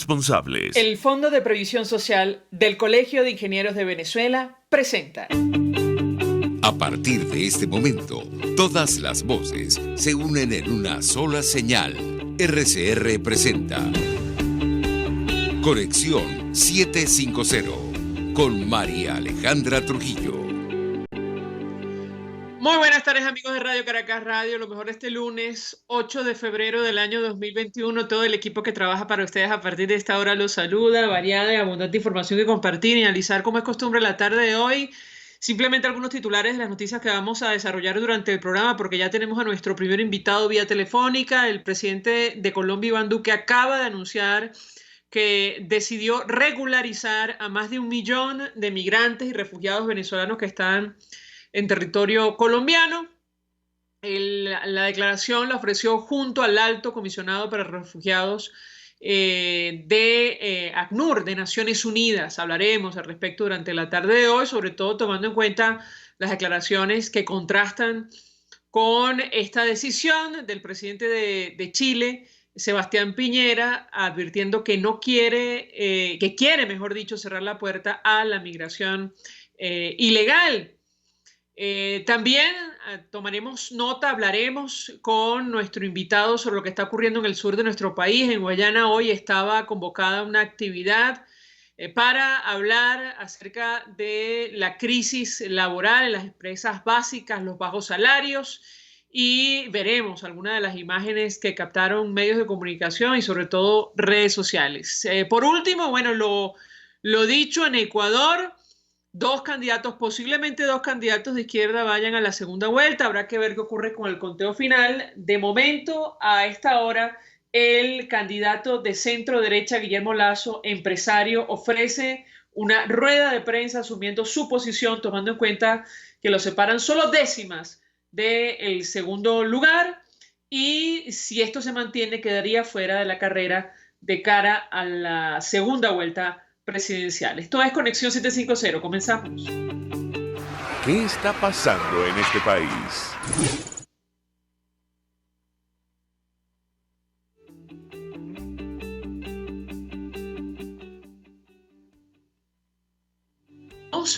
responsables. El Fondo de Previsión Social del Colegio de Ingenieros de Venezuela presenta. A partir de este momento, todas las voces se unen en una sola señal. RCR presenta Conexión 750 con María Alejandra Trujillo. Muy buenas tardes, amigos de Radio Caracas Radio. Lo mejor este lunes 8 de febrero del año 2021. Todo el equipo que trabaja para ustedes a partir de esta hora los saluda. Variada y abundante información que compartir y analizar como es costumbre la tarde de hoy. Simplemente algunos titulares de las noticias que vamos a desarrollar durante el programa, porque ya tenemos a nuestro primer invitado vía telefónica. El presidente de Colombia, Iván Duque, acaba de anunciar que decidió regularizar a más de 1 millón de migrantes y refugiados venezolanos que están en territorio colombiano. La declaración la ofreció junto al Alto Comisionado para Refugiados de ACNUR, de Naciones Unidas. Hablaremos al respecto durante la tarde de hoy, sobre todo tomando en cuenta las declaraciones que contrastan con esta decisión del presidente de Chile, Sebastián Piñera, advirtiendo que no quiere, mejor dicho, cerrar la puerta a la migración ilegal. También tomaremos nota, hablaremos con nuestro invitado sobre lo que está ocurriendo en el sur de nuestro país. En Guayana hoy estaba convocada una actividad para hablar acerca de la crisis laboral en las empresas básicas, los bajos salarios, y veremos algunas de las imágenes que captaron medios de comunicación y sobre todo redes sociales. Por último, bueno, lo dicho, en Ecuador, posiblemente dos candidatos de izquierda vayan a la segunda vuelta. Habrá que ver qué ocurre con el conteo final. De momento, a esta hora, el candidato de centro derecha, Guillermo Lasso, empresario, ofrece una rueda de prensa asumiendo su posición, tomando en cuenta que lo separan solo décimas del segundo lugar, y si esto se mantiene, quedaría fuera de la carrera de cara a la segunda vuelta presidencial. Esto es Conexión 750. Comenzamos. ¿Qué está pasando en este país?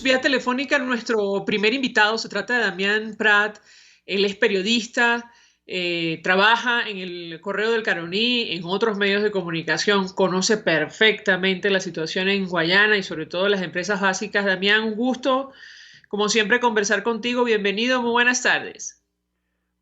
Vía telefónica nuestro primer invitado. Se trata de Damián Prat. Él es periodista, trabaja en el Correo del Caroní, en otros medios de comunicación, conoce perfectamente la situación en Guayana y sobre todo las empresas básicas. Damián, un gusto, como siempre, conversar contigo. Bienvenido, muy buenas tardes.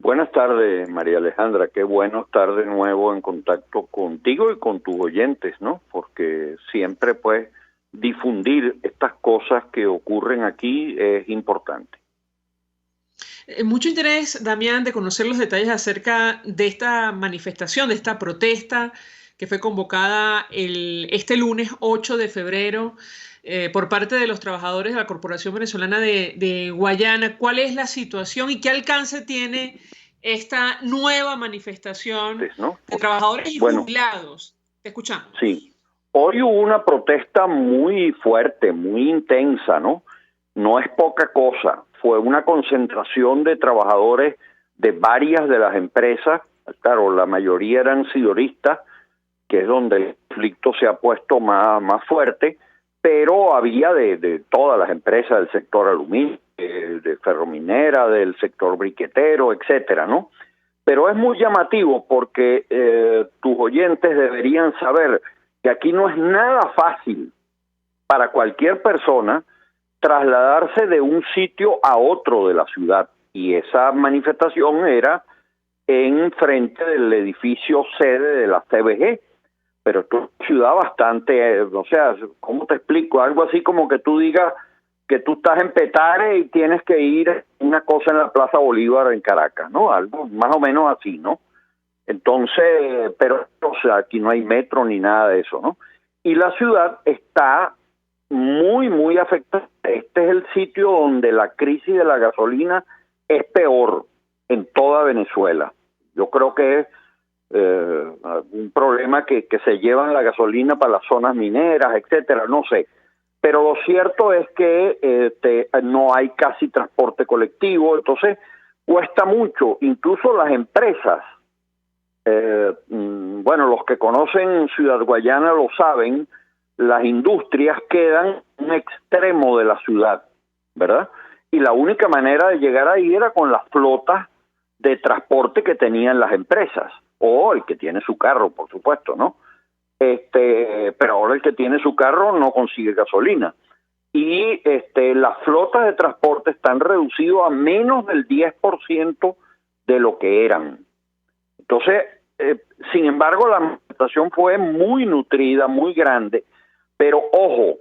Buenas tardes, María Alejandra. Qué bueno estar de nuevo en contacto contigo y con tus oyentes, ¿no? Porque siempre, pues, difundir estas cosas que ocurren aquí es importante. Mucho interés, Damián, de conocer los detalles acerca de esta manifestación, de esta protesta que fue convocada este lunes 8 de febrero por parte de los trabajadores de la Corporación Venezolana de Guayana. ¿Cuál es la situación y qué alcance tiene esta nueva manifestación, ¿no?, de trabajadores y jubilados? Te escuchamos. Sí. Hoy hubo una protesta muy fuerte, muy intensa, ¿no? No es poca cosa. Fue una concentración de trabajadores de varias de las empresas. Claro, la mayoría eran sidoristas, que es donde el conflicto se ha puesto más fuerte, pero había de todas las empresas del sector aluminio, de ferrominera, del sector briquetero, etcétera, ¿no? Pero es muy llamativo porque tus oyentes deberían saber que aquí no es nada fácil para cualquier persona trasladarse de un sitio a otro de la ciudad, y esa manifestación era en frente del edificio sede de la CBG, pero es una ciudad bastante, o sea, ¿cómo te explico? Algo así como que tú digas que tú estás en Petare y tienes que ir a una cosa en la Plaza Bolívar en Caracas, ¿no? Algo más o menos así, ¿no? Entonces, pero, o sea, aquí no hay metro ni nada de eso, ¿no? Y la ciudad está muy, muy afectada. Este es el sitio donde la crisis de la gasolina es peor en toda Venezuela. Yo creo que es un problema que se llevan la gasolina para las zonas mineras, etcétera, no sé. Pero lo cierto es que no hay casi transporte colectivo, entonces cuesta mucho. Incluso las empresas bueno, los que conocen Ciudad Guayana lo saben, las industrias quedan en un extremo de la ciudad, ¿verdad? Y la única manera de llegar ahí era con las flotas de transporte que tenían las empresas, o el que tiene su carro, por supuesto, ¿no? Pero ahora el que tiene su carro no consigue gasolina. Y las flotas de transporte están reducidas a menos del 10% de lo que eran. Entonces, sin embargo, la manifestación fue muy nutrida, muy grande, pero ojo,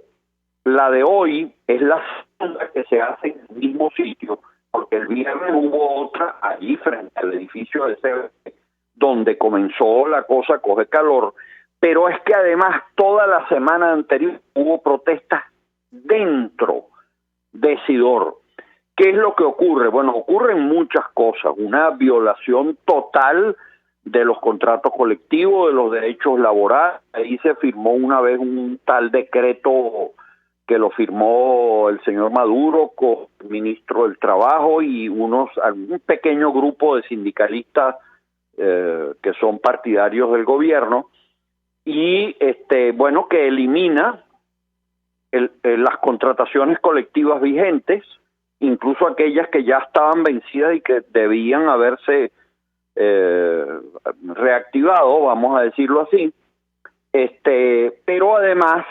la de hoy es la segunda que se hace en el mismo sitio, porque el viernes hubo otra allí frente al edificio del CBC, donde comenzó la cosa a coger calor, pero es que además toda la semana anterior hubo protestas dentro de Sidor. ¿Qué es lo que ocurre? Bueno, ocurren muchas cosas, una violación total de los contratos colectivos, de los derechos laborales. Ahí se firmó una vez un tal decreto que lo firmó el señor Maduro con el ministro del Trabajo y un pequeño grupo de sindicalistas que son partidarios del gobierno, y bueno, que elimina las contrataciones colectivas vigentes, incluso aquellas que ya estaban vencidas y que debían haberse reactivado, vamos a decirlo así, pero además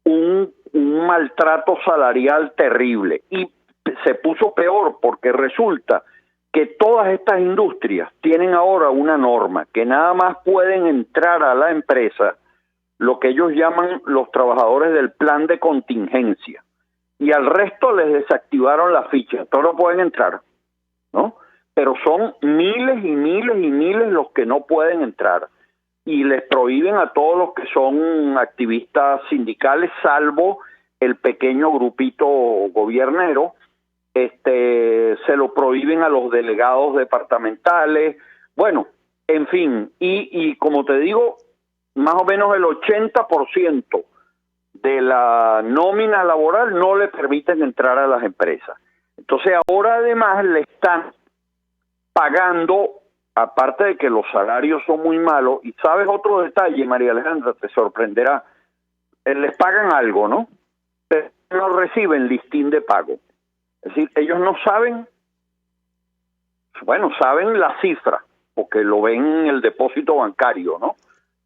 un maltrato salarial terrible. Y se puso peor porque resulta que todas estas industrias tienen ahora una norma que nada más pueden entrar a la empresa lo que ellos llaman los trabajadores del plan de contingencia, y al resto les desactivaron la ficha. Todos no pueden entrar, ¿no? Pero son miles y miles y miles los que no pueden entrar, y les prohíben a todos los que son activistas sindicales, salvo el pequeño grupito gobiernero. Se lo prohíben a los delegados departamentales. Bueno, en fin, y como te digo, más o menos el 80% de la nómina laboral no le permiten entrar a las empresas. Entonces ahora además le están pagando, aparte de que los salarios son muy malos, y sabes otro detalle, María Alejandra, te sorprenderá, les pagan algo, ¿no? Pero no reciben listín de pago. Es decir, ellos no saben, bueno, saben la cifra, porque lo ven en el depósito bancario, ¿no?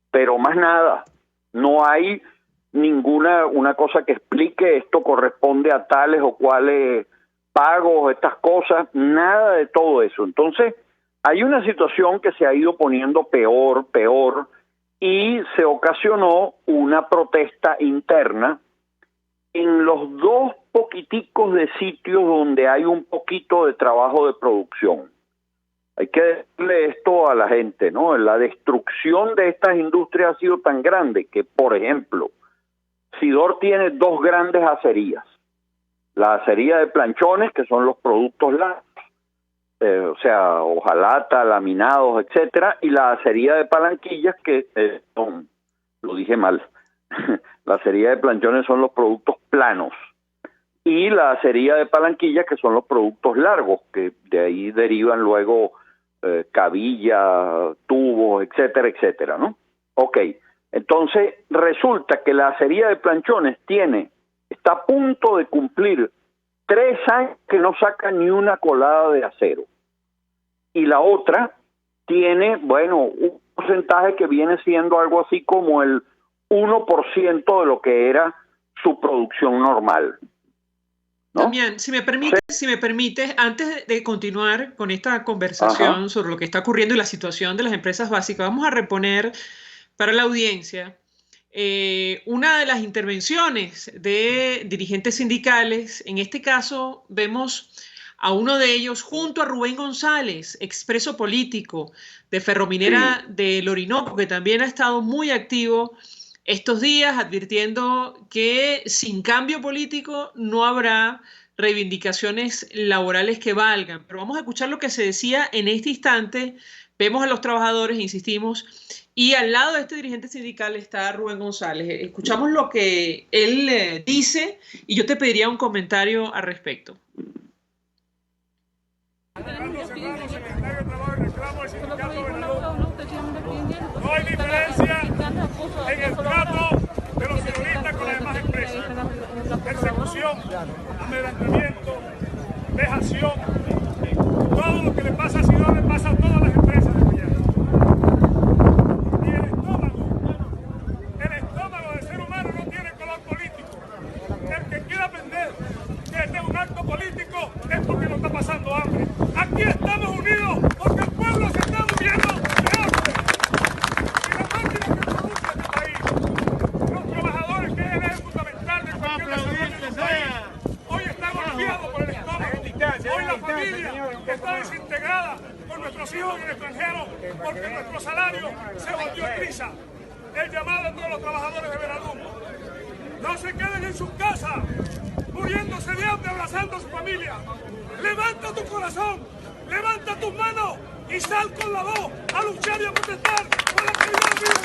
Pero más nada, no hay una cosa que explique esto corresponde a tales o cuales pagos, estas cosas, nada de todo eso. Entonces, hay una situación que se ha ido poniendo peor, y se ocasionó una protesta interna en los dos poquiticos de sitios donde hay un poquito de trabajo de producción. Hay que decirle esto a la gente, ¿no? La destrucción de estas industrias ha sido tan grande que, por ejemplo, Sidor tiene dos grandes acerías. La acería de Planchones, que son los productos largos, o sea, hojalata, laminados, etcétera, y la acería de Palanquillas, que son, lo dije mal, la acería de Planchones son los productos planos, y la acería de Palanquillas, que son los productos largos, que de ahí derivan luego cabilla, tubos, etcétera, etcétera, ¿no? Ok, entonces resulta que la acería de Planchones está a punto de cumplir 3 años que no saca ni una colada de acero, y la otra tiene, bueno, un porcentaje que viene siendo algo así como el 1% de lo que era su producción normal, ¿no? Damián, si me permites, antes de continuar con esta conversación sobre lo que está ocurriendo y la situación de las empresas básicas, vamos a reponer para la audiencia una de las intervenciones de dirigentes sindicales. En este caso vemos a uno de ellos junto a Rubén González, expreso político de Ferrominera del Orinoco, que también ha estado muy activo estos días, advirtiendo que sin cambio político no habrá reivindicaciones laborales que valgan. Pero vamos a escuchar lo que se decía en este instante. Vemos a los trabajadores, insistimos, y al lado de este dirigente sindical está Rubén González. Escuchamos lo que él dice y yo te pediría un comentario al respecto. hay diferencia en el trato de los sionistas con las demás empresas. Persecución, amedrentamiento, vejación, todo lo que le pasa a Sidón le pasa a todas las empresas de Guyana. Y el estómago del ser humano no tiene color político. El que quiera aprender que este es un acto político es porque no está pasando hambre. Aquí estamos unidos porque el pueblo se está muriendo de hambre. Y la máquina que produce este país, los trabajadores, que es el eje fundamental de cualquier desarrollo de un país, hoy están golpeados por el estómago. Hoy la familia está desintegrada con nuestros hijos en el extranjero porque nuestro salario se volvió prisa. El llamado a todos los trabajadores de Benalún: no se queden en sus casas muriéndose de hambre, abrazando a su familia. Levanta tu corazón, levanta tus manos y sal con la voz a luchar y a protestar por la calidad de vida.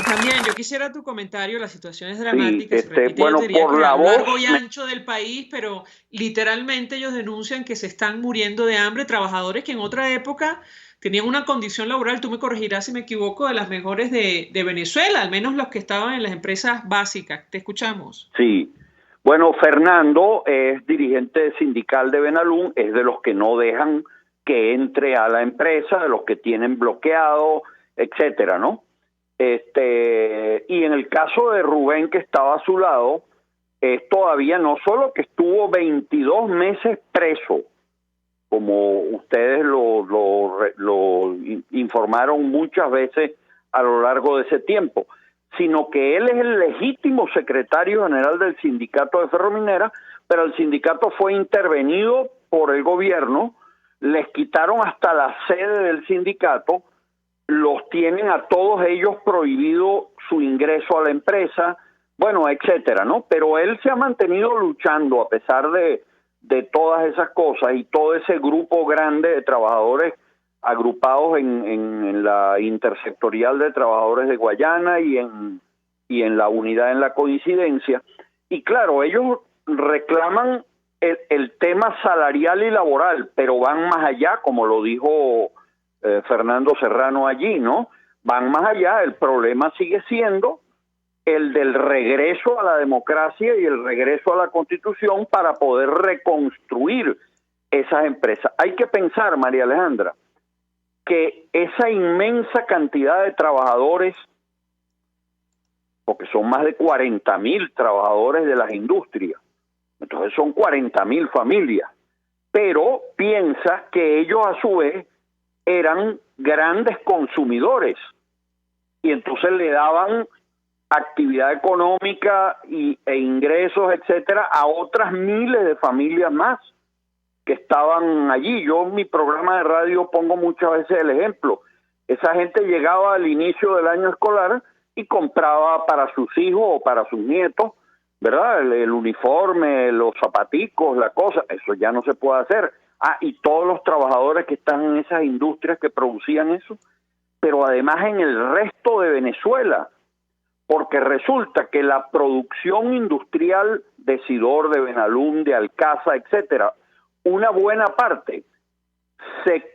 También yo quisiera tu comentario. La situación es dramática, Sí, se repite, bueno, yo diría por que la a lo voz largo y ancho del país, pero literalmente ellos denuncian que se están muriendo de hambre, trabajadores que en otra época tenían una condición laboral, tú me corregirás si me equivoco, de las mejores de Venezuela, al menos los que estaban en las empresas básicas. Te escuchamos. Sí. Bueno, Fernando es dirigente sindical de Benalún, es de los que no dejan que entre a la empresa, de los que tienen bloqueado, etcétera, ¿no? Y en el caso de Rubén, que estaba a su lado, es todavía no solo que estuvo 22 meses preso, como ustedes lo informaron muchas veces a lo largo de ese tiempo, sino que él es el legítimo secretario general del sindicato de Ferrominera, pero el sindicato fue intervenido por el gobierno, les quitaron hasta la sede del sindicato, los tienen a todos ellos prohibido su ingreso a la empresa, bueno, etcétera, ¿no? Pero él se ha mantenido luchando a pesar de todas esas cosas y todo ese grupo grande de trabajadores agrupados en la intersectorial de trabajadores de Guayana y en la unidad en la coincidencia. Y claro, ellos reclaman el tema salarial y laboral, pero van más allá, como lo dijo Fernando Serrano allí, ¿no? Van más allá. El problema sigue siendo el del regreso a la democracia y el regreso a la Constitución para poder reconstruir esas empresas. Hay que pensar, María Alejandra, que esa inmensa cantidad de trabajadores, porque son más de 40,000 trabajadores de las industrias, entonces son 40,000 familias, pero piensa que ellos a su vez eran grandes consumidores y entonces le daban actividad económica e ingresos, etcétera, a otras miles de familias más que estaban allí. Yo en mi programa de radio pongo muchas veces el ejemplo. Esa gente llegaba al inicio del año escolar y compraba para sus hijos o para sus nietos, ¿verdad? El uniforme, los zapaticos, la cosa. Eso ya no se puede hacer. Y todos los trabajadores que están en esas industrias que producían eso, pero además en el resto de Venezuela, porque resulta que la producción industrial de Sidor, de Benalún, de Alcázar, etcétera, una buena parte se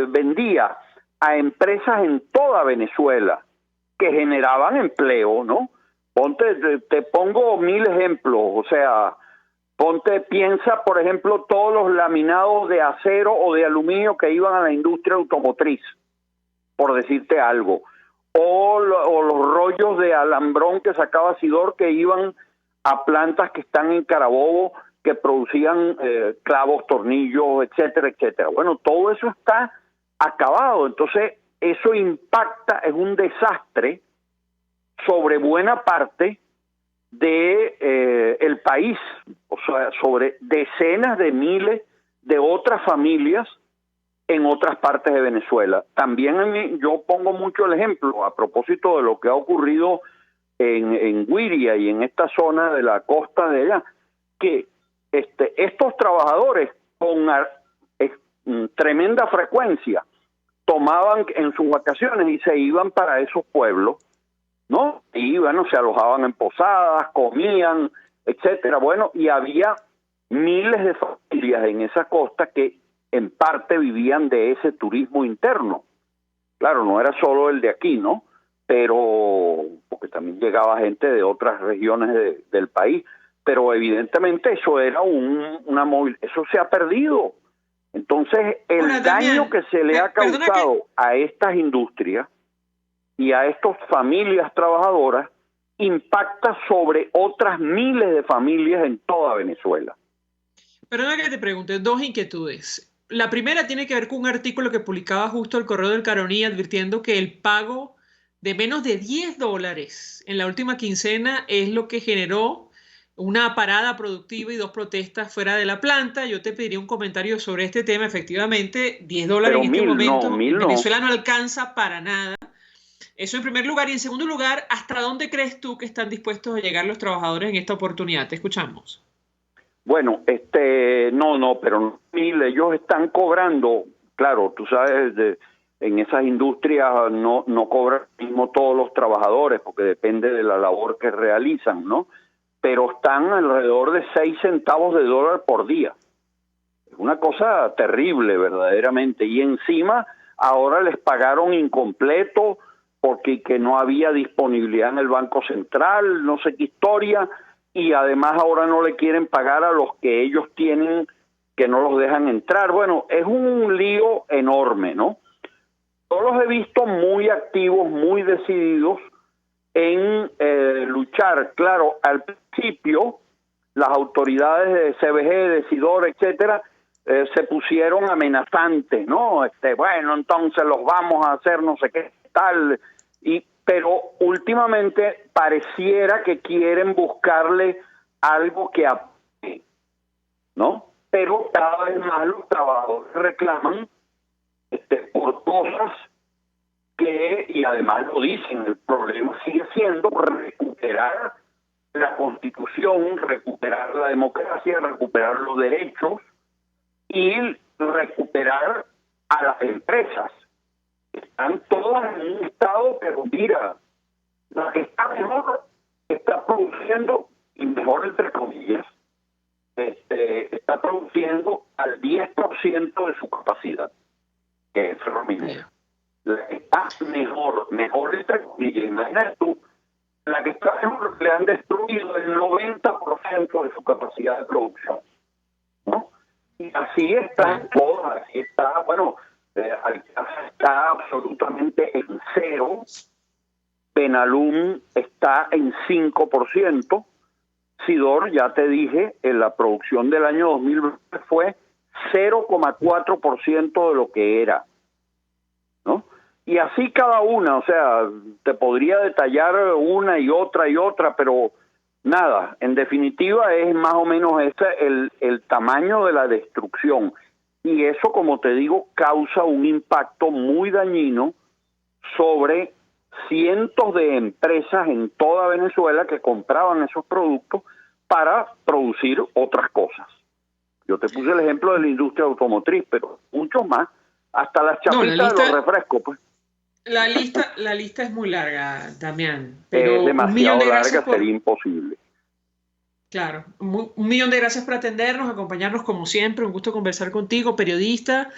vendía a empresas en toda Venezuela que generaban empleo, ¿no? Te pongo 1000 ejemplos, o sea, piensa, por ejemplo, todos los laminados de acero o de aluminio que iban a la industria automotriz, por decirte algo, o los rollos de alambrón que sacaba Sidor que iban a plantas que están en Carabobo que producían clavos, tornillos, etcétera, etcétera. Bueno, todo eso está acabado, entonces eso impacta, es un desastre sobre buena parte de el país, o sea, sobre decenas de miles de otras familias en otras partes de Venezuela. También yo pongo mucho el ejemplo a propósito de lo que ha ocurrido en Guiria y en esta zona de la costa de allá, que estos trabajadores con tremenda frecuencia tomaban en sus vacaciones y se iban para esos pueblos, ¿no? Y bueno, se alojaban en posadas, comían, etcétera. Bueno, y había miles de familias en esa costa que en parte vivían de ese turismo interno. Claro, no era solo el de aquí, ¿no? Pero, porque también llegaba gente de otras regiones del país, pero evidentemente eso era eso se ha perdido. Entonces, el daño que se le ha causado a estas industrias y a estas familias trabajadoras impacta sobre otras miles de familias en toda Venezuela. Perdona que te pregunte, dos inquietudes. La primera tiene que ver con un artículo que publicaba justo el Correo del Caroní advirtiendo que el pago de menos de $10 en la última quincena es lo que generó una parada productiva y 2 protestas fuera de la planta. Yo te pediría un comentario sobre este tema. Efectivamente, $10 en este momento en Venezuela no alcanza para nada. Eso en primer lugar. Y en segundo lugar, ¿hasta dónde crees tú que están dispuestos a llegar los trabajadores en esta oportunidad? Te escuchamos. Bueno, pero ellos están cobrando, claro, tú sabes, en esas industrias no cobran mismo todos los trabajadores porque depende de la labor que realizan, ¿no? Pero están alrededor de 6 centavos de dólar por día. Es una cosa terrible, verdaderamente. Y encima, ahora les pagaron incompleto porque que no había disponibilidad en el Banco Central, no sé qué historia, y además ahora no le quieren pagar a los que ellos tienen, que no los dejan entrar. Bueno, es un lío enorme, ¿no? Yo los he visto muy activos, muy decididos en luchar. Claro, al principio las autoridades de CBG, de Sidor, etcétera, se pusieron amenazantes, ¿no? Bueno, entonces los vamos a hacer no sé qué tal, pero últimamente pareciera que quieren buscarle algo que apoye, ¿no? Pero cada vez más los trabajadores reclaman por cosas y además lo dicen, el problema sigue siendo recuperar la Constitución, recuperar la democracia, recuperar los derechos y recuperar a las empresas. Están todas en un estado, pero mira, la que está mejor está produciendo, y mejor entre comillas, está produciendo al 10% de su capacidad, que es ferrominera. La que está mejor entre comillas, imagínate tú, la que está mejor le han destruido el 90% de su capacidad de producción, ¿no? Y así está todo, así está, bueno, está absolutamente en cero. Penalum está en 5%. Sidor, ya te dije, en la producción del año 2020 fue 0,4% de lo que era, ¿no? Y así cada una, o sea, te podría detallar una y otra, pero nada, en definitiva es más o menos ese el tamaño de la destrucción. Y eso, como te digo, causa un impacto muy dañino sobre cientos de empresas en toda Venezuela que compraban esos productos para producir otras cosas. Yo te puse el ejemplo de la industria automotriz, pero muchos más, hasta las chapitas de los refrescos, pues. La lista es muy larga, Damián. Pero es demasiado larga, sería imposible. Claro, un millón de gracias por atendernos, acompañarnos como siempre, un gusto conversar contigo, periodista,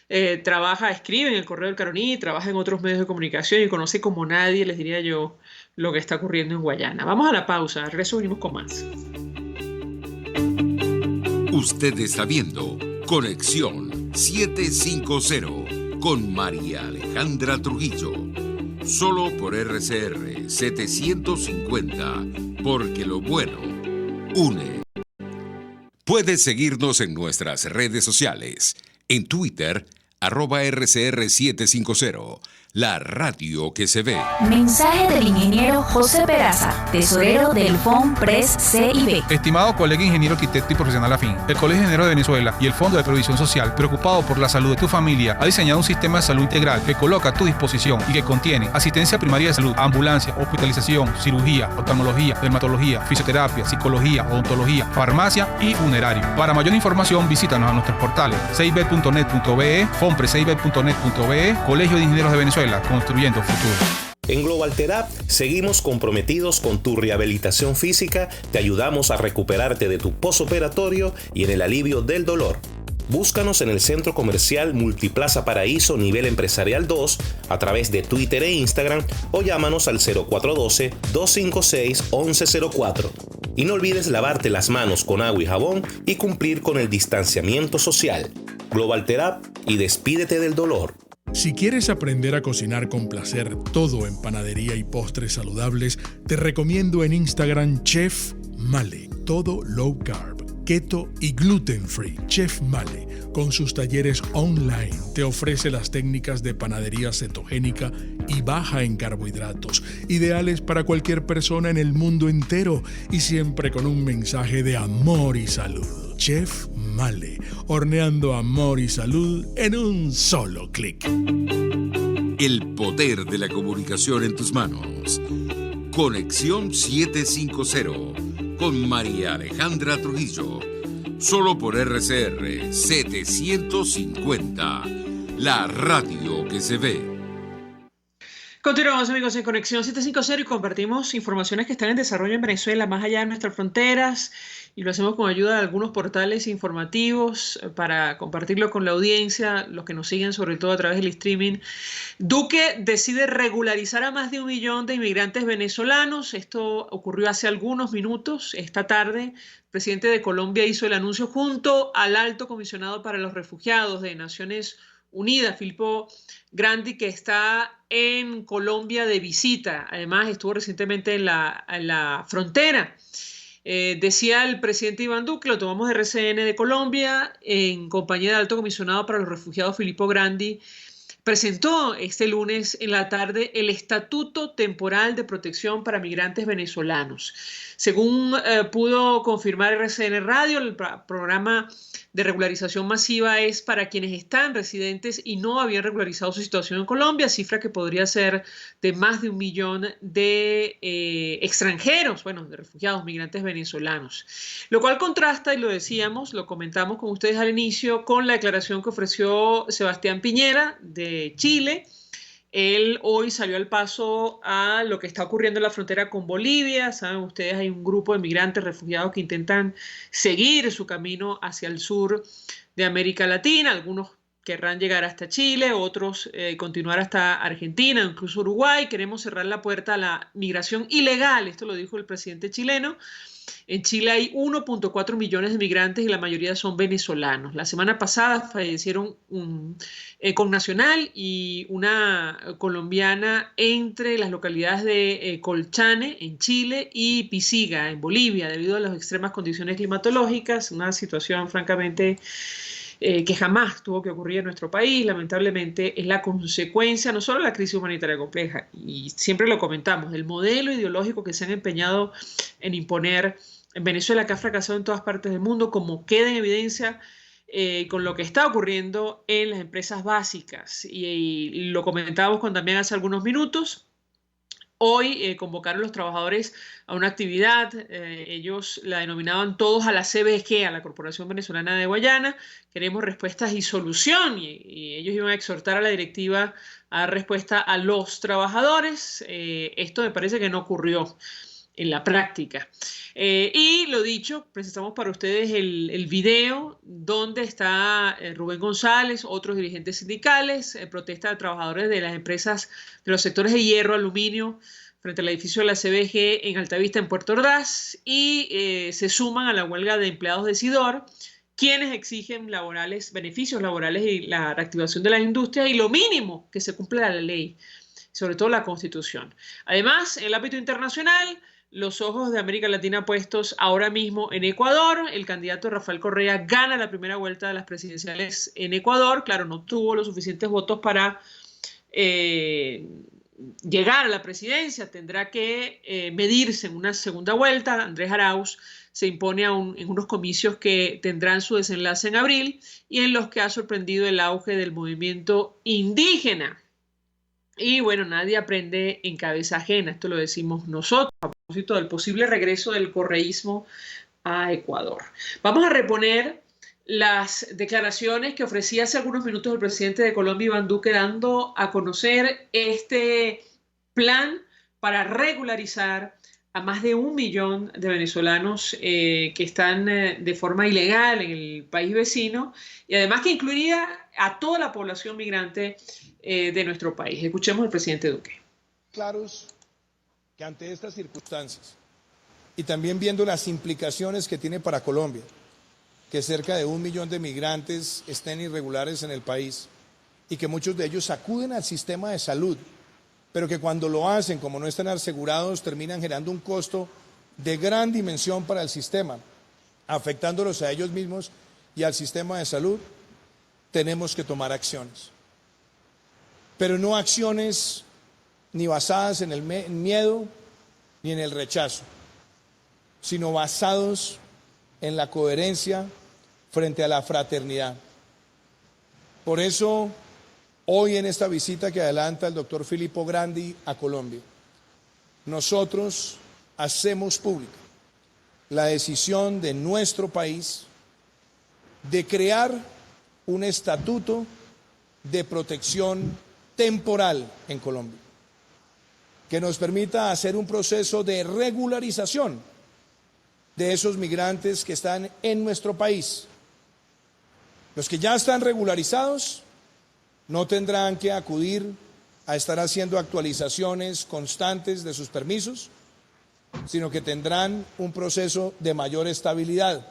escribe en el Correo del Caroní, trabaja en otros medios de comunicación y conoce como nadie, les diría yo, lo que está ocurriendo en Guayana. Vamos a la pausa, al regreso venimos con más. Usted está viendo Conexión 750 con María Alejandra Trujillo, solo por RCR 750, porque lo bueno une. Puedes seguirnos en nuestras redes sociales. En Twitter, @RCR750, la radio que se ve. Mensaje del ingeniero José Peraza, tesorero del FONPRES CIB. Estimado colega ingeniero, arquitecto y profesional afín, el Colegio de Ingenieros de Venezuela y el Fondo de Previsión Social, preocupado por la salud de tu familia, ha diseñado un sistema de salud integral que coloca a tu disposición y que contiene asistencia primaria de salud, ambulancia, hospitalización, cirugía, oftalmología, dermatología, fisioterapia, psicología, odontología, farmacia y funerario. Para mayor información, visítanos a nuestros portales cib.net.be, fonprescib.net.be, Colegio de Ingenieros de Venezuela, construyendo futuro. En Global Therap seguimos comprometidos con tu rehabilitación física, te ayudamos a recuperarte de tu posoperatorio y en el alivio del dolor. Búscanos en el Centro Comercial Multiplaza Paraíso Nivel Empresarial 2 a través de Twitter e Instagram o llámanos al 0412-256-1104. Y no olvides lavarte las manos con agua y jabón y cumplir con el distanciamiento social. Global Terap y despídete del dolor. Si quieres aprender a cocinar con placer todo en panadería y postres saludables, te recomiendo en Instagram Chef Male, todo low carb, keto y gluten free. Chef Male, con sus talleres online, te ofrece las técnicas de panadería cetogénica y baja en carbohidratos, ideales para cualquier persona en el mundo entero y siempre con un mensaje de amor y salud. Chef Male, horneando amor y salud en un solo clic. El poder de la comunicación en tus manos. Conexión 750 con María Alejandra Trujillo. Solo por RCR 750, la radio que se ve. Continuamos, amigos, en Conexión 750 y compartimos informaciones que están en desarrollo en Venezuela, más allá de nuestras fronteras, y lo hacemos con ayuda de algunos portales informativos para compartirlo con la audiencia, los que nos siguen sobre todo a través del streaming. Duque decide regularizar a más de 1 millón de inmigrantes venezolanos. Esto ocurrió hace algunos minutos. Esta tarde, el presidente de Colombia hizo el anuncio junto al alto comisionado para los refugiados de Naciones Unidas, Filippo Grandi, que está en Colombia de visita. Además, estuvo recientemente en la frontera. Decía el presidente Iván Duque, lo tomamos de RCN de Colombia, en compañía del alto comisionado para los refugiados Filippo Grandi, presentó este lunes en la tarde el Estatuto Temporal de Protección para Migrantes Venezolanos. Según pudo confirmar RCN Radio, el programa de regularización masiva es para quienes están residentes y no habían regularizado su situación en Colombia, cifra que podría ser de más de 1 millón de extranjeros, bueno, de refugiados, migrantes venezolanos. Lo cual contrasta, y lo decíamos, lo comentamos con ustedes al inicio, con la declaración que ofreció Sebastián Piñera de Chile. Él hoy salió al paso a lo que está ocurriendo en la frontera con Bolivia. Saben ustedes, hay un grupo de migrantes refugiados que intentan seguir su camino hacia el sur de América Latina. Algunos querrán llegar hasta Chile, otros continuar hasta Argentina, incluso Uruguay. Queremos cerrar la puerta a la migración ilegal. Esto lo dijo el presidente chileno. En Chile hay 1.4 millones de migrantes y la mayoría son venezolanos. La semana pasada fallecieron un connacional y una colombiana entre las localidades de Colchane, en Chile, y Pisiga, en Bolivia, debido a las extremas condiciones climatológicas, una situación francamente que jamás tuvo que ocurrir en nuestro país. Lamentablemente es la consecuencia no solo de la crisis humanitaria compleja, y siempre lo comentamos, el modelo ideológico que se han empeñado en imponer en Venezuela, que ha fracasado en todas partes del mundo, como queda en evidencia con lo que está ocurriendo en las empresas básicas. Y lo comentábamos también hace algunos minutos. Hoy convocaron los trabajadores a una actividad, ellos la denominaban todos a la CBG, a la Corporación Venezolana de Guayana. Queremos respuestas y solución, y ellos iban a exhortar a la directiva a dar respuesta a los trabajadores. Esto me parece que no ocurrió en la práctica. Y lo dicho, presentamos para ustedes el video donde está Rubén González, otros dirigentes sindicales, protesta de trabajadores de las empresas de los sectores de hierro, aluminio, frente al edificio de la CBG en Altavista, en Puerto Ordaz, y se suman a la huelga de empleados de Sidor, quienes exigen beneficios laborales y la reactivación de las industrias y lo mínimo que se cumpla la ley, sobre todo la Constitución. Además, en el ámbito internacional, los ojos de América Latina puestos ahora mismo en Ecuador. El candidato Rafael Correa gana la primera vuelta de las presidenciales en Ecuador. Claro, no tuvo los suficientes votos para llegar a la presidencia. Tendrá que medirse en una segunda vuelta. Andrés Arauz se impone en unos comicios que tendrán su desenlace en abril y en los que ha sorprendido el auge del movimiento indígena. Y bueno, nadie aprende en cabeza ajena, esto lo decimos nosotros a propósito del posible regreso del correísmo a Ecuador. Vamos a reponer las declaraciones que ofrecía hace algunos minutos el presidente de Colombia, Iván Duque, dando a conocer este plan para regularizar a más de 1 millón de venezolanos que están de forma ilegal en el país vecino, y además que incluiría a toda la población migrante de nuestro país. Escuchemos al presidente Duque. Claros que ante estas circunstancias y también viendo las implicaciones que tiene para Colombia, que cerca de 1 millón de migrantes estén irregulares en el país y que muchos de ellos acuden al sistema de salud, pero que cuando lo hacen, como no están asegurados, terminan generando un costo de gran dimensión para el sistema, afectándolos a ellos mismos y al sistema de salud, tenemos que tomar acciones. Pero no acciones ni basadas en el miedo ni en el rechazo, sino basados en la coherencia frente a la fraternidad. Por eso, hoy en esta visita que adelanta el doctor Filippo Grandi a Colombia, nosotros hacemos pública la decisión de nuestro país de crear un estatuto de protección temporal en Colombia, que nos permita hacer un proceso de regularización de esos migrantes que están en nuestro país. Los que ya están regularizados no tendrán que acudir a estar haciendo actualizaciones constantes de sus permisos, sino que tendrán un proceso de mayor estabilidad.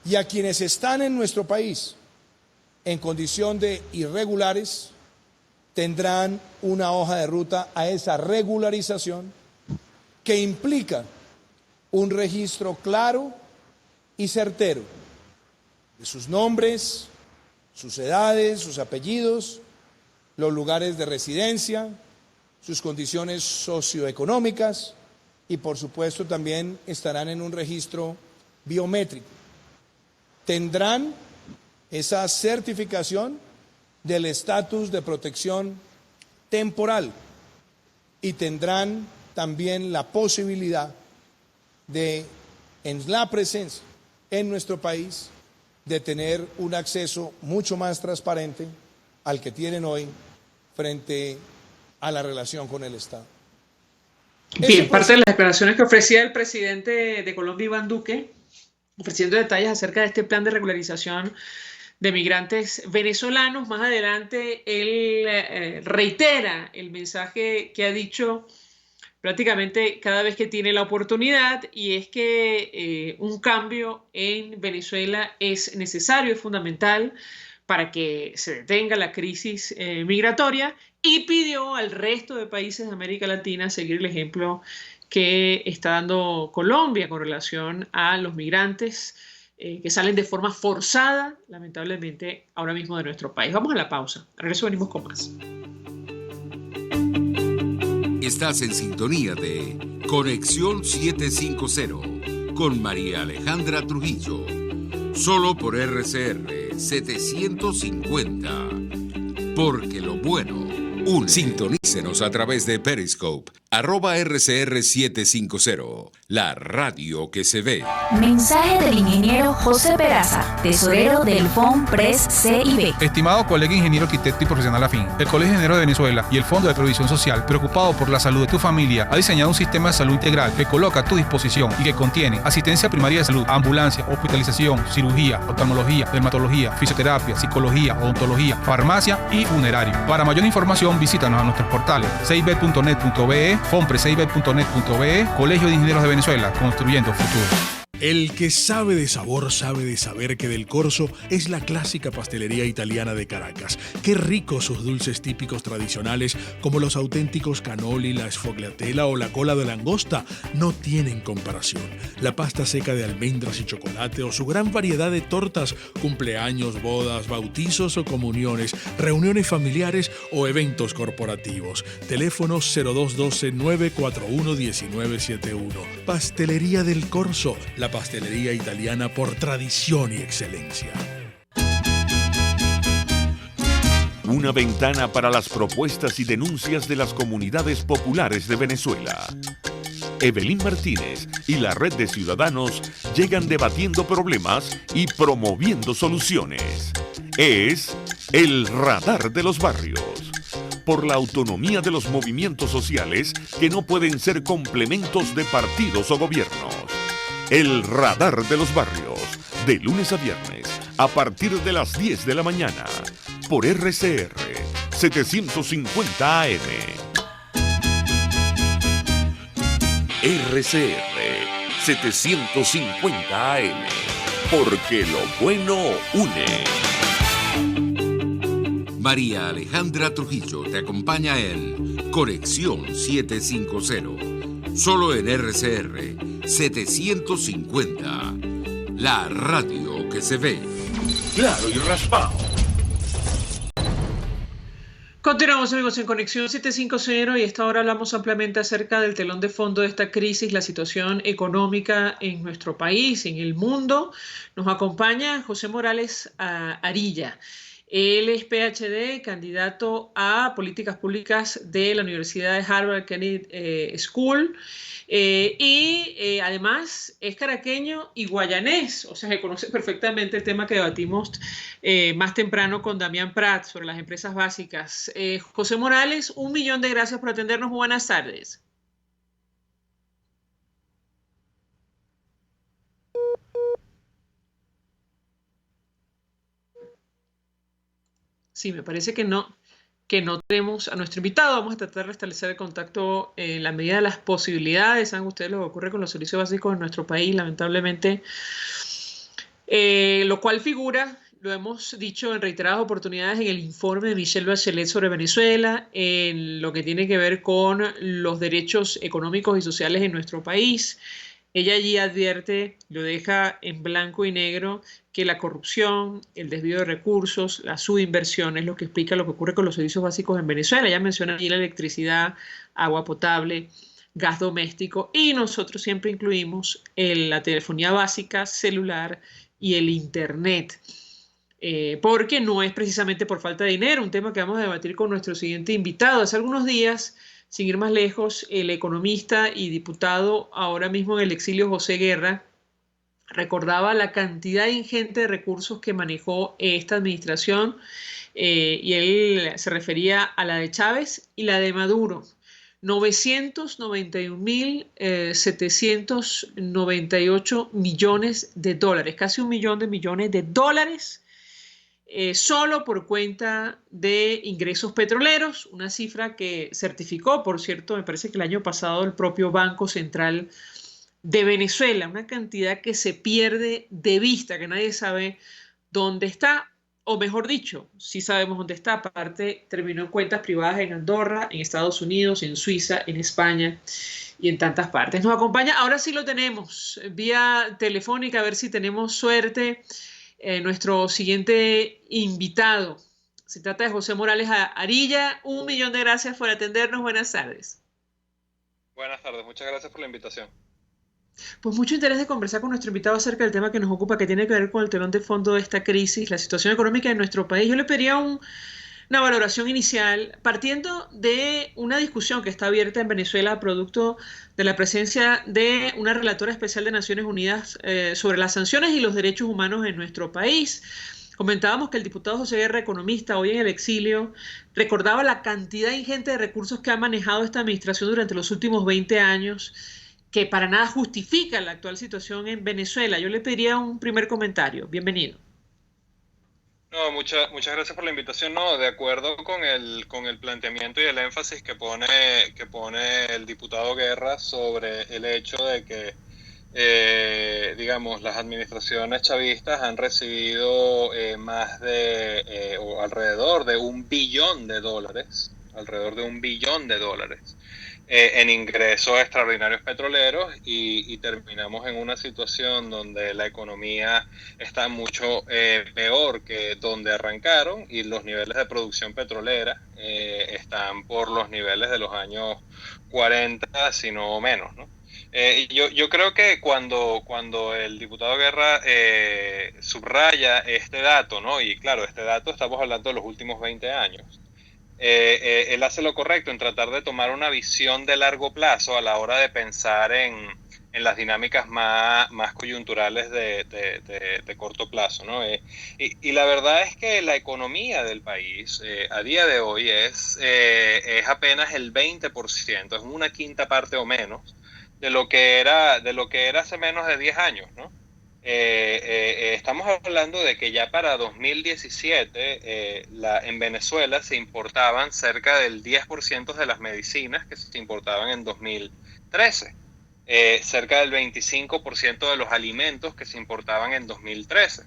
Y a quienes están en nuestro país en condición de irregulares, tendrán una hoja de ruta a esa regularización que implica un registro claro y certero de sus nombres, sus edades, sus apellidos, los lugares de residencia, sus condiciones socioeconómicas y por supuesto también estarán en un registro biométrico. Tendrán esa certificación del estatus de protección temporal y tendrán también la posibilidad de, en la presencia en nuestro país, de tener un acceso mucho más transparente al que tienen hoy frente a la relación con el Estado. Bien, parte de las declaraciones que ofrecía el presidente de Colombia, Iván Duque, ofreciendo detalles acerca de este plan de regularización de migrantes venezolanos. Más adelante él reitera el mensaje que ha dicho prácticamente cada vez que tiene la oportunidad, y es que un cambio en Venezuela es necesario, es fundamental para que se detenga la crisis migratoria, y pidió al resto de países de América Latina seguir el ejemplo que está dando Colombia con relación a los migrantes que salen de forma forzada, lamentablemente, ahora mismo de nuestro país. Vamos a la pausa. Al regreso venimos con más. Estás en sintonía de Conexión 750 con María Alejandra Trujillo, solo por RCR 750, porque lo bueno une. Sintonícenos a través de Periscope, @RCR750, la radio que se ve. Mensaje del ingeniero José Peraza, tesorero del FONPRES CIB. Estimado colega ingeniero, arquitecto y profesional afín, el Colegio de Ingenieros de Venezuela y el Fondo de Previsión Social, preocupado por la salud de tu familia, ha diseñado un sistema de salud integral que coloca a tu disposición y que contiene asistencia primaria de salud, ambulancia, hospitalización, cirugía, oftalmología, dermatología, fisioterapia, psicología, odontología, farmacia y funerario. Para mayor información, visítanos a nuestros portales cib.net.be, fonprescib.net.be, Colegio de Ingenieros de Venezuela, construyendo futuro. El que sabe de sabor sabe de saber que Del Corso es la clásica pastelería italiana de Caracas. Qué ricos sus dulces típicos tradicionales, como los auténticos cannoli, la sfogliatella o la cola de langosta, no tienen comparación. La pasta seca de almendras y chocolate o su gran variedad de tortas, cumpleaños, bodas, bautizos o comuniones, reuniones familiares o eventos corporativos. Teléfono 0212-941-1971. Pastelería Del Corso, la pastelería italiana por tradición y excelencia. Una ventana para las propuestas y denuncias de las comunidades populares de Venezuela. Evelyn Martínez y la Red de Ciudadanos llegan debatiendo problemas y promoviendo soluciones. Es el Radar de los Barrios. por la autonomía de los movimientos sociales que no pueden ser complementos de partidos o gobiernos. El Radar de los Barrios, de lunes a viernes, a partir de las 10 de la mañana, por RCR 750 AM. RCR 750 AM, porque lo bueno une. María Alejandra Trujillo te acompaña en Conexión 750, solo en RCR 750, la radio que se ve. Claro y raspado. Continuamos, amigos, en Conexión 750 y a esta hora hablamos ampliamente acerca del telón de fondo de esta crisis, la situación económica en nuestro país, en el mundo. Nos acompaña José Morales Arilla. Él es PhD, candidato a Políticas Públicas de la Universidad de Harvard Kennedy School. Además es caraqueño y guayanés, o sea, que conoce perfectamente el tema que debatimos más temprano con Damián Prat sobre las empresas básicas. José Morales, 1.000.000 de gracias por atendernos. Buenas tardes. Sí, me parece que no tenemos a nuestro invitado. Vamos a tratar de establecer el contacto en la medida de las posibilidades. Saben ustedes lo que ocurre con los servicios básicos en nuestro país, lamentablemente, lo cual figura, lo hemos dicho en reiteradas oportunidades, en el informe de Michelle Bachelet sobre Venezuela, en lo que tiene que ver con los derechos económicos y sociales en nuestro país. Ella allí advierte, lo deja en blanco y negro, que la corrupción, el desvío de recursos, la subinversión es lo que explica lo que ocurre con los servicios básicos en Venezuela. Ella menciona allí la electricidad, agua potable, gas doméstico, y nosotros siempre incluimos la telefonía básica, celular y el internet. Porque no es precisamente por falta de dinero, un tema que vamos a debatir con nuestro siguiente invitado. Hace algunos días, sin ir más lejos, el economista y diputado ahora mismo en el exilio José Guerra recordaba la cantidad ingente de recursos que manejó esta administración y él se refería a la de Chávez y la de Maduro. 991.798 millones de dólares, casi 1.000.000 de millones de dólares, solo por cuenta de ingresos petroleros, una cifra que certificó, por cierto, me parece que el año pasado el propio Banco Central de Venezuela, una cantidad que se pierde de vista, que nadie sabe dónde está, o mejor dicho, sí sabemos dónde está, aparte terminó en cuentas privadas en Andorra, en Estados Unidos, en Suiza, en España y en tantas partes. Nos acompaña, ahora sí lo tenemos, vía telefónica, a ver si tenemos suerte. Nuestro siguiente invitado, se trata de José Morales Arilla. 1.000.000 de gracias por atendernos. Buenas tardes. Buenas tardes, muchas gracias por la invitación. Pues mucho interés de conversar con nuestro invitado acerca del tema que nos ocupa, que tiene que ver con el telón de fondo de esta crisis, la situación económica de nuestro país. Yo le pediría una valoración inicial, partiendo de una discusión que está abierta en Venezuela, producto de la presencia de una relatora especial de Naciones Unidas sobre las sanciones y los derechos humanos en nuestro país. Comentábamos que el diputado José Guerra, economista, hoy en el exilio, recordaba la cantidad ingente de recursos que ha manejado esta administración durante los últimos 20 años, que para nada justifica la actual situación en Venezuela. Yo le pediría un primer comentario. Bienvenido. No, muchas gracias por la invitación. No, de acuerdo con el planteamiento y el énfasis que pone el diputado Guerra sobre el hecho de que digamos, las administraciones chavistas han recibido más de o alrededor de $1 billón, en ingresos extraordinarios petroleros, y terminamos en una situación donde la economía está mucho peor que donde arrancaron, y los niveles de producción petrolera están por los niveles de los años 40, si no menos, ¿no? Yo creo que cuando el diputado Guerra subraya este dato, ¿no? Y claro, este dato estamos hablando de los últimos 20 años, él hace lo correcto en tratar de tomar una visión de largo plazo a la hora de pensar en las dinámicas más coyunturales de corto plazo, ¿no? Y la verdad es que la economía del país a día de hoy es apenas el 20%, es una quinta parte o menos de lo que era hace menos de 10 años, ¿no? Estamos hablando de que ya para 2017 en Venezuela se importaban cerca del 10% de las medicinas que se importaban en 2013. Cerca del 25% de los alimentos que se importaban en 2013.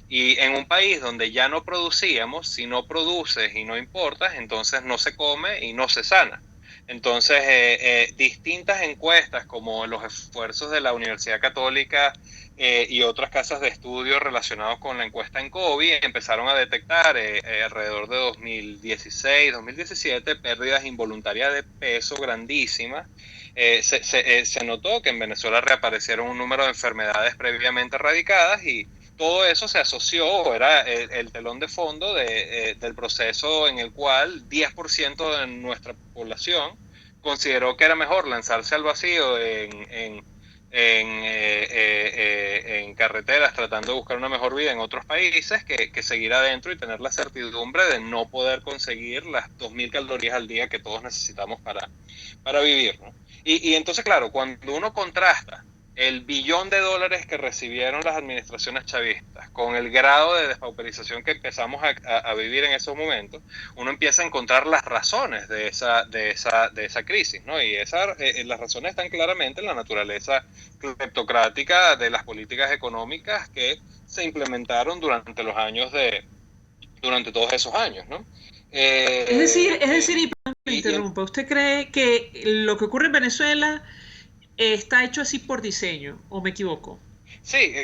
Y en un país donde ya no producíamos, si no produces y no importas, entonces no se come y no se sana. Entonces, distintas encuestas como los esfuerzos de la Universidad Católica y otras casas de estudio relacionados con la encuesta en COVID empezaron a detectar alrededor de 2016, 2017 pérdidas involuntarias de peso grandísimas. Se notó que en Venezuela reaparecieron un número de enfermedades previamente erradicadas y todo eso se asoció, era el telón de fondo del proceso en el cual 10% de nuestra población consideró que era mejor lanzarse al vacío en carreteras tratando de buscar una mejor vida en otros países que seguir adentro y tener la certidumbre de no poder conseguir las 2.000 calorías al día que todos necesitamos para vivir, ¿no? Y entonces, claro, cuando uno contrasta el $1 billón que recibieron las administraciones chavistas con el grado de despauperización que empezamos a vivir en esos momentos, uno empieza a encontrar las razones de esa crisis, ¿no? Y las razones están claramente en la naturaleza cleptocrática de las políticas económicas que se implementaron durante todos esos años, ¿no? Es decir, y perdón que me interrumpa, ¿usted cree que lo que ocurre en Venezuela está hecho así por diseño, o me equivoco? Sí,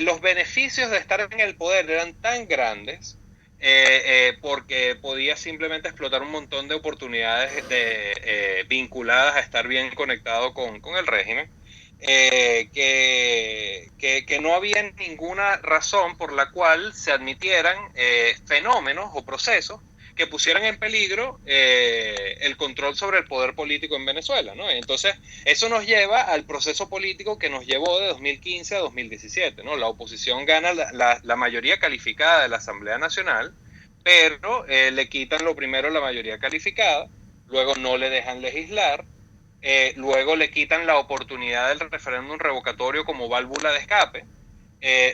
los beneficios de estar en el poder eran tan grandes porque podía simplemente explotar un montón de oportunidades vinculadas a estar bien conectado con el régimen, que no había ninguna razón por la cual se admitieran fenómenos o procesos que pusieran en peligro el control sobre el poder político en Venezuela, ¿no? Entonces, eso nos lleva al proceso político que nos llevó de 2015 a 2017, ¿no? La oposición gana la mayoría calificada de la Asamblea Nacional, pero le quitan lo primero la mayoría calificada, luego no le dejan legislar, luego le quitan la oportunidad del referéndum revocatorio como válvula de escape,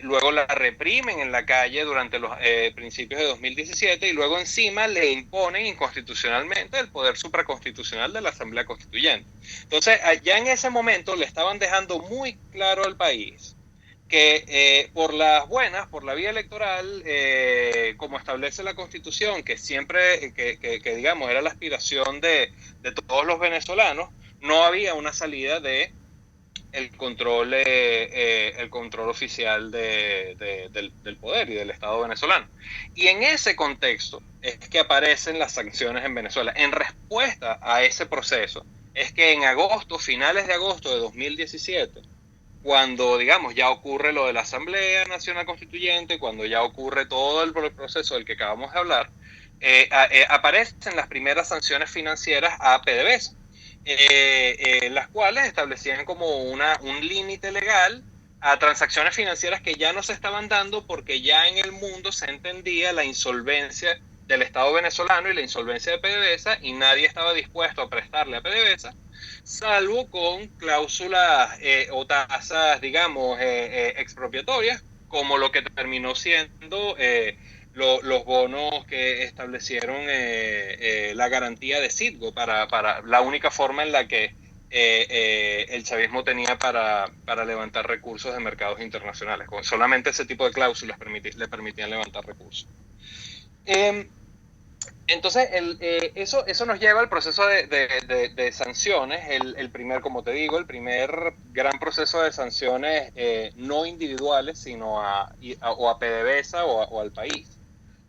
luego la reprimen en la calle durante los principios de 2017 y luego encima le imponen inconstitucionalmente el poder supraconstitucional de la Asamblea Constituyente. Entonces, ya en ese momento le estaban dejando muy claro al país que por las buenas, por la vía electoral, como establece la Constitución, que siempre, que digamos, era la aspiración de todos los venezolanos, no había una salida de el control oficial del poder y del Estado venezolano. Y en ese contexto es que aparecen las sanciones en Venezuela. En respuesta a ese proceso, es que en finales de agosto de 2017, cuando, digamos, ya ocurre lo de la Asamblea Nacional Constituyente, cuando ya ocurre todo el proceso del que acabamos de hablar, aparecen las primeras sanciones financieras a PDVSA. Las cuales establecían como un límite legal a transacciones financieras que ya no se estaban dando porque ya en el mundo se entendía la insolvencia del Estado venezolano y la insolvencia de PDVSA y nadie estaba dispuesto a prestarle a PDVSA, salvo con cláusulas o tasas, digamos, expropiatorias, como lo que terminó siendo los bonos que establecieron la garantía de Citgo para la única forma en la que el chavismo tenía para levantar recursos de mercados internacionales. Solamente ese tipo de cláusulas le permitían levantar recursos. Entonces, eso nos lleva al proceso de sanciones, el primer, como te digo, el primer gran proceso de sanciones no individuales, sino a PDVSA o al país.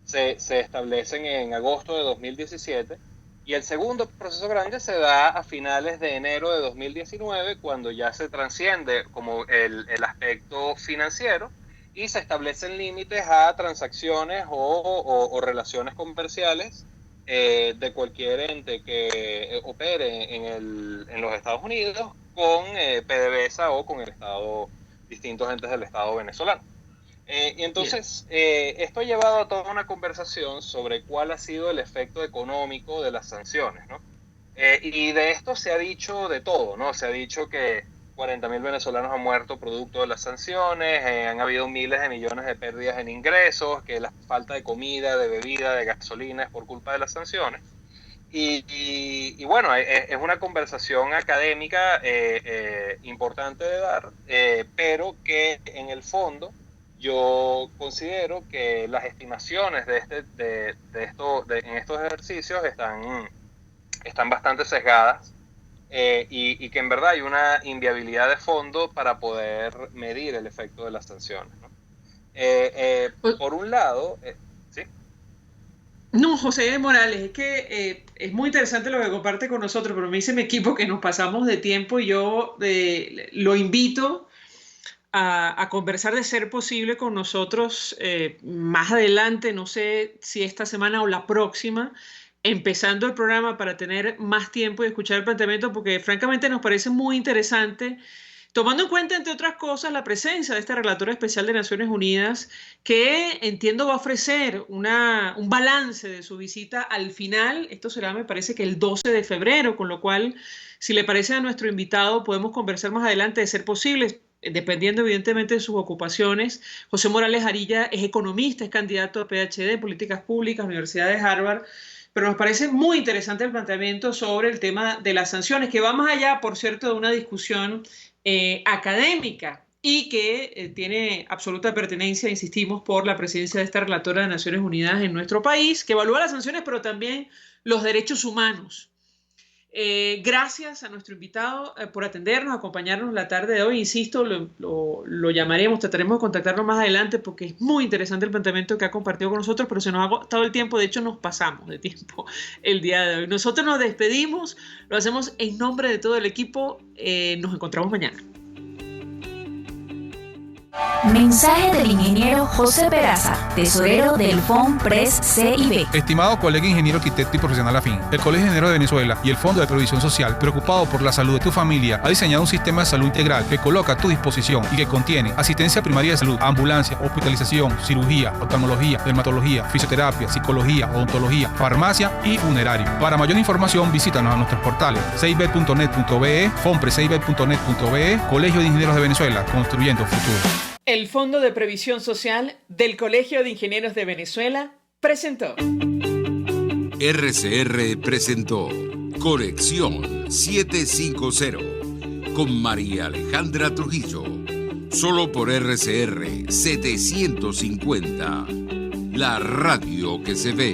Se establecen en agosto de 2017 y el segundo proceso grande se da a finales de enero de 2019 cuando ya se trasciende como el aspecto financiero y se establecen límites a transacciones o relaciones comerciales de cualquier ente que opere en los Estados Unidos con PDVSA o con el Estado, distintos entes del Estado venezolano. Y entonces, esto ha llevado a toda una conversación sobre cuál ha sido el efecto económico de las sanciones, ¿no? Y de esto se ha dicho de todo, ¿no? Se ha dicho que 40.000 venezolanos han muerto producto de las sanciones, han habido miles de millones de pérdidas en ingresos, que la falta de comida, de bebida, de gasolina es por culpa de las sanciones. Y bueno, es una conversación académica importante de dar, pero que en el fondo yo considero que las estimaciones en estos ejercicios están bastante sesgadas, y que en verdad hay una inviabilidad de fondo para poder medir el efecto de las sanciones, ¿no? Por un lado, ¿sí? No, José Morales, es que es muy interesante lo que comparte con nosotros, pero me dice mi equipo que nos pasamos de tiempo y yo lo invito a conversar de ser posible con nosotros más adelante, no sé si esta semana o la próxima, empezando el programa para tener más tiempo y escuchar el planteamiento, porque francamente nos parece muy interesante, tomando en cuenta, entre otras cosas, la presencia de esta relatora especial de Naciones Unidas, que entiendo va a ofrecer un balance de su visita al final. Esto será, me parece, que el 12 de febrero, con lo cual, si le parece a nuestro invitado, podemos conversar más adelante de ser posible, dependiendo evidentemente de sus ocupaciones. José Morales Arilla es economista, es candidato a PhD en Políticas Públicas, Universidad de Harvard, pero nos parece muy interesante el planteamiento sobre el tema de las sanciones, que va más allá, por cierto, de una discusión académica y que tiene absoluta pertinencia, insistimos, por la presidencia de esta relatora de Naciones Unidas en nuestro país, que evalúa las sanciones, pero también los derechos humanos. Gracias a nuestro invitado por atendernos, acompañarnos la tarde de hoy. Insisto, lo llamaremos, trataremos de contactarlo más adelante porque es muy interesante el planteamiento que ha compartido con nosotros, pero se nos ha agotado el tiempo. De hecho, nos pasamos de tiempo el día de hoy. Nosotros nos despedimos, lo hacemos en nombre de todo el equipo. Nos encontramos mañana. Mensaje del ingeniero José Peraza, tesorero del FOMPRES CIB. Estimado colega ingeniero, arquitecto y profesional afín, el Colegio de Ingenieros de Venezuela y el Fondo de Previsión Social, preocupado por la salud de tu familia, ha diseñado un sistema de salud integral que coloca a tu disposición y que contiene asistencia primaria de salud, ambulancia, hospitalización, cirugía, oftalmología, dermatología, fisioterapia, psicología, odontología, farmacia y funerario. Para mayor información, visítanos a nuestros portales cib.net.be, fomprescib.net.be, Colegio de Ingenieros de Venezuela, construyendo futuro. El Fondo de Previsión Social del Colegio de Ingenieros de Venezuela presentó. RCR presentó Conexión 750 con María Alejandra Trujillo. Solo por RCR 750. La radio que se ve.